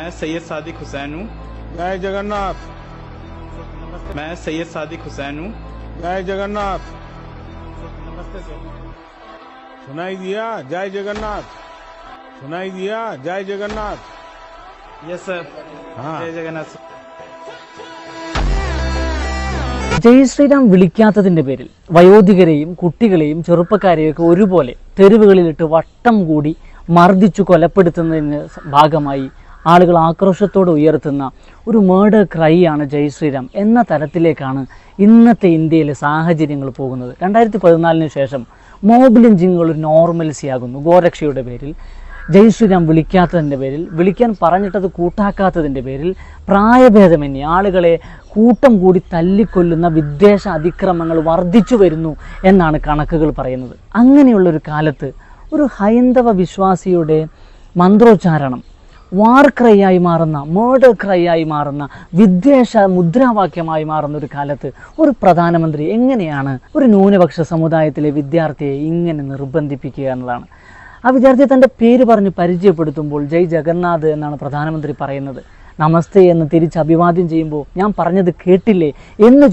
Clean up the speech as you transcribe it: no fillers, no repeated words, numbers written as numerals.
मैं सैयद सादिक हुसैन हूँ। जय जगन्नाथ। मैं सैयद सादिक हुसैन हूँ। जय जगन्नाथ। नमस्ते सर। सुनाई दिया? जय जगन्नाथ। सुनाई दिया? जय जगन्नाथ। Yes sir. हाँ। जय जगन्नाथ सर। ജയ് ശ്രീറാം വിളിക്കാത്തതിന്റെ പേരിൽ വയോധികരെയും കുട്ടികളെയും ചെറുപ്പക്കാരെയും ഒക്കെ ഒരുപോലെ തെരുവുകളിലിട്ട് വട്ടം കൂടി മർദ്ദിച്ചു കൊലപ്പെടുത്തുന്നതിന് ഭാഗമായി ആളുകൾ ആക്രോശത്തോടെ ഉയർത്തുന്ന ഒരു മേർഡർ ക്രൈ ആണ് ജയ് ശ്രീറാം എന്ന തരത്തിലേക്കാണ് ഇന്നത്തെ ഇന്ത്യയിലെ സാഹചര്യങ്ങൾ പോകുന്നത്. 2014 ശേഷം മോബ് ലിഞ്ചിങ്ങുകൾ ഒരു നോർമൽസി ആകുന്നു. ഗോരക്ഷയുടെ പേരിൽ, ജയ് ശ്രീറാം വിളിക്കാത്തതിൻ്റെ പേരിൽ, വിളിക്കാൻ പറഞ്ഞിട്ടത് കൂട്ടാക്കാത്തതിൻ്റെ പേരിൽ, പ്രായഭേദമന്യേ ആളുകളെ കൂട്ടം കൂടി തല്ലിക്കൊല്ലുന്ന വിദ്വേഷ അതിക്രമങ്ങൾ വർദ്ധിച്ചു വരുന്നു എന്നാണ് കണക്കുകൾ പറയുന്നത്. അങ്ങനെയുള്ളൊരു കാലത്ത് ഒരു ഹൈന്ദവ വിശ്വാസിയുടെ മന്ത്രോച്ചാരണം വാർ ക്രൈ ആയി മാറുന്ന, മേർഡർ ക്രൈ ആയി മാറുന്ന, വിദ്വേഷ മുദ്രാവാക്യമായി മാറുന്ന ഒരു കാലത്ത് ഒരു പ്രധാനമന്ത്രി എങ്ങനെയാണ് ഒരു ന്യൂനപക്ഷ സമുദായത്തിലെ വിദ്യാർത്ഥിയെ ഇങ്ങനെ നിർബന്ധിപ്പിക്കുക എന്നതാണ്. ആ വിദ്യാർത്ഥിയെ തൻ്റെ പേര് പറഞ്ഞ് പരിചയപ്പെടുത്തുമ്പോൾ ജയ് ജഗന്നാഥ് എന്നാണ് പ്രധാനമന്ത്രി പറയുന്നത്. നമസ്തേ എന്ന് തിരിച്ച് അഭിവാദ്യം ചെയ്യുമ്പോൾ ഞാൻ പറഞ്ഞത് കേട്ടില്ലേ എന്ന്